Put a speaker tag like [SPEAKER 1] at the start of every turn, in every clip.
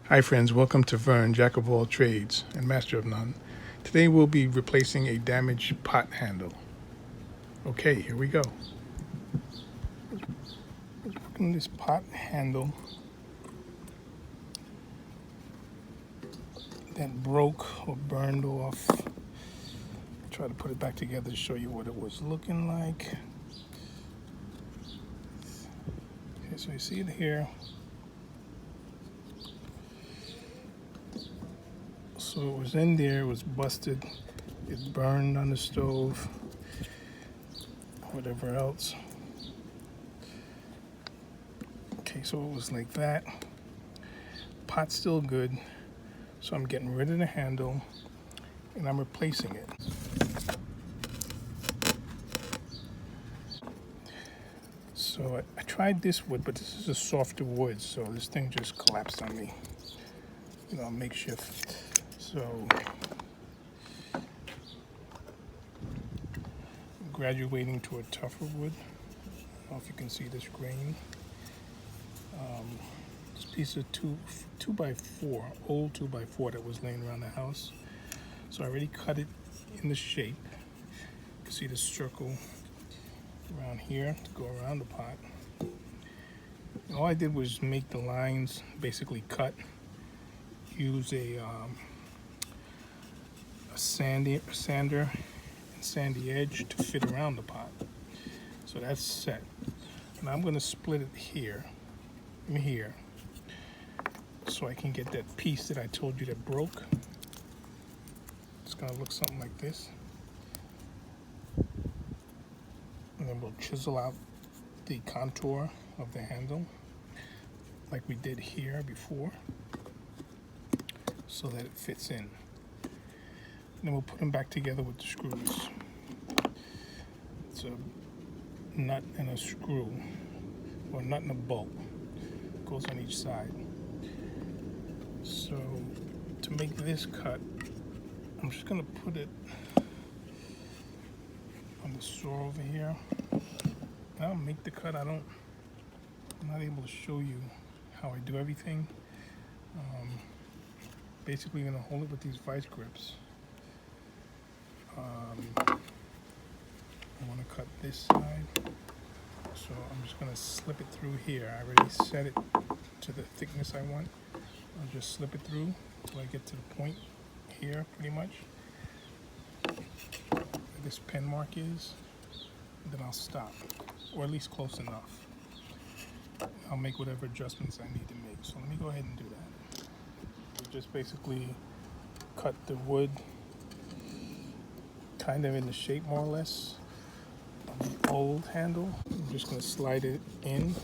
[SPEAKER 1] Hi friends, welcome to Vern, Jack of all trades and master of none. Today we'll be replacing a damaged pot handle. Okay, here we go. Working this pot handle that broke or burned off. Try to put it back together to show you what it was looking like. Okay, so you see it here. So it was in there, it was busted, it burned on the stove, whatever else. Okay, so it was like that. Pot's still good, so I'm getting rid of the handle and I'm replacing it. So I tried this wood, but this is a softer wood, so this thing just collapsed on me. You know, makeshift. So graduating to a tougher wood. I don't know if you can see this grain. This piece of 2x4, old 2x4 that was laying around the house. So I already cut it in the shape. You can see the circle around here to go around the pot. And all I did was make the lines basically cut. Use a sander and sandy edge to fit around the pot. So that's set. And I'm going to split it here and here so I can get that piece that I told you that broke. It's going to look something like this. And then we'll chisel out the contour of the handle like we did here before so that it fits in. And then we'll put them back together with the screws. It's a nut and a screw, or a nut and a bolt. Goes on each side. So to make this cut, I'm just going to put it on the saw over here. And I'll make the cut. I'm not able to show you how I do everything. Basically, I'm going to hold it with these vice grips. I want to cut this side, so I'm just going to slip it through here. I already set it to the thickness I want. I'll just slip it through until I get to the point here, pretty much, where this pen mark is. And then I'll stop, or at least close enough. I'll make whatever adjustments I need to make. So let me go ahead and do that. Just basically cut the wood kind of in the shape more or less on the old handle. I'm just going to slide it in.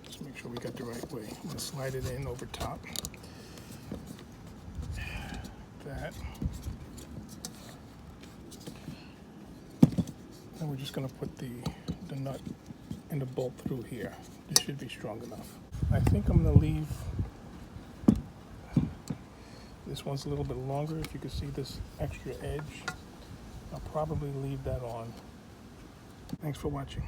[SPEAKER 1] Just make sure we got the right way. I'm going to slide it in over top. That. And we're just going to put the nut and the bolt through here. This should be strong enough. I think I'm going to leave this one's a little bit longer. If you can see this extra edge, I'll probably leave that on. Thanks for watching.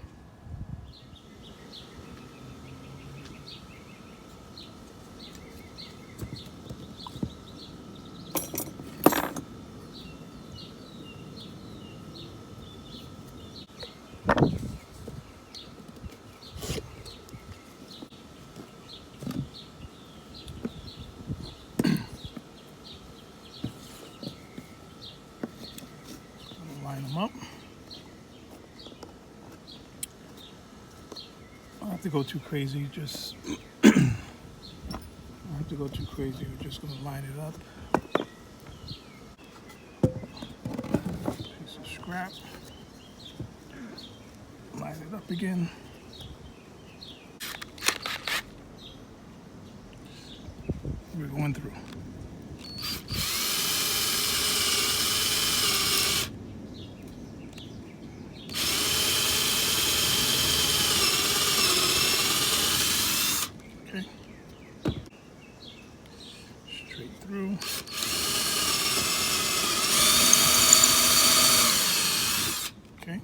[SPEAKER 1] Line them up. I don't have to go too crazy, just I don't have to go too crazy. We're just going to line it up. Piece of scrap. Line it up again. We're going through. Okay. Straight through. Okay.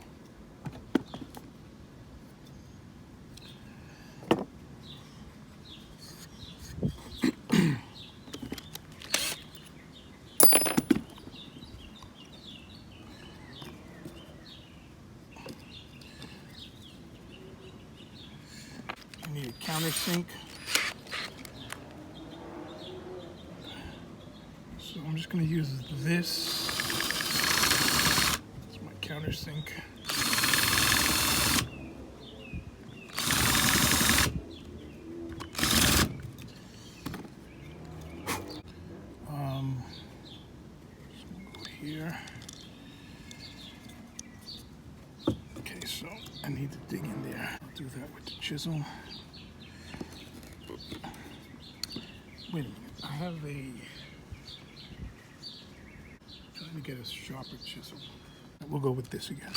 [SPEAKER 1] need a countersink. So I'm just going to use this. It's my countersink. Here. Okay, so I need to dig in there. I'll do that with the chisel. Wait a minute, I have trying to get a sharper chisel. We'll go with this again.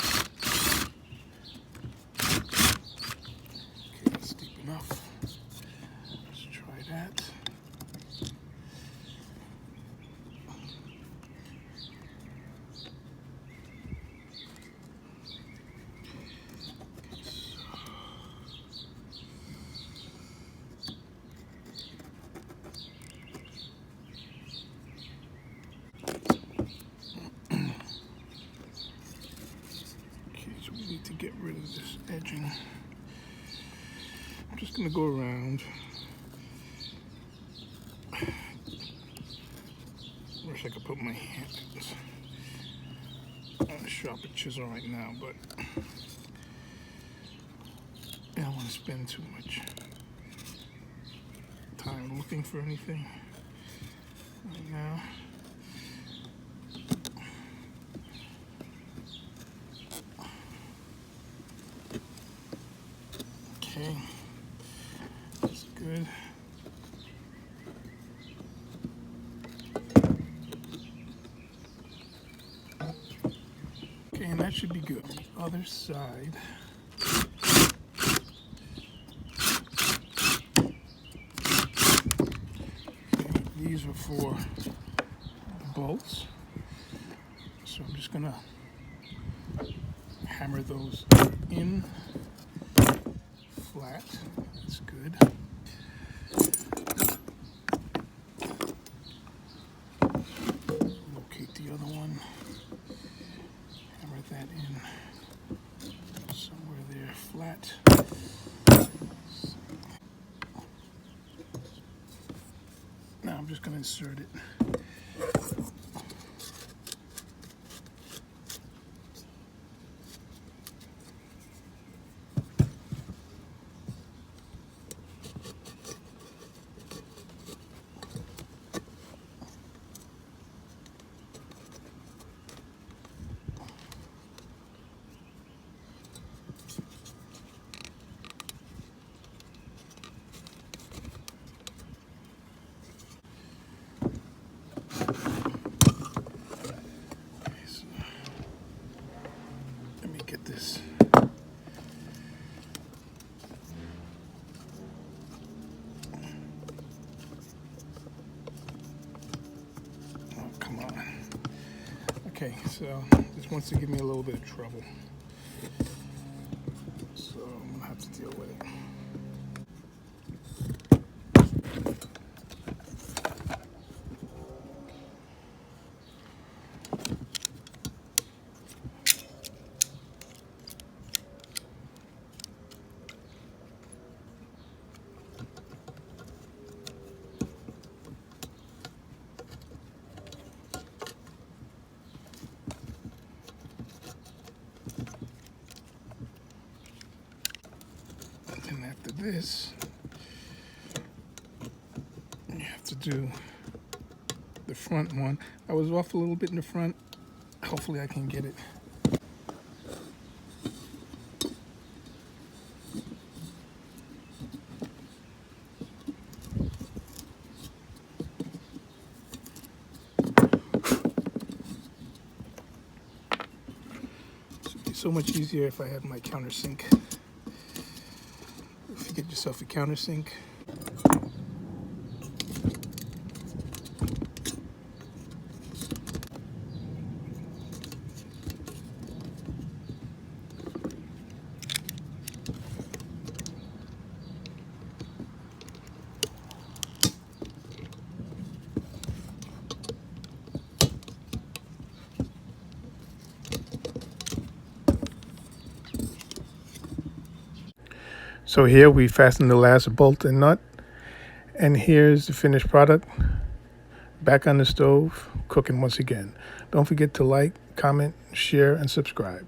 [SPEAKER 1] Okay, that's deep enough. Let's try that. To get rid of this edging, I'm just going to go around. Wish I could put my hand in this. I want to sharpen chisel right now, but I don't want to spend too much time looking for anything right now. Okay, that's good. Okay, and that should be good. On the other side, okay, these are for the bolts. So I'm just gonna hammer those in flat. That's good. Locate the other one. Hammer that in somewhere there, flat. Now I'm just going to insert it. Get this. Oh, come on. Okay, so this wants to give me a little bit of trouble. So I'm gonna have to deal with it. And after this, you have to do the front one. I was off a little bit in the front. Hopefully I can get it. It would be so much easier if I had my countersink. If you get yourself a countersink. So here we fasten the last bolt and nut, and here's the finished product. Back on the stove, cooking once again. Don't forget to like, comment, share, and subscribe.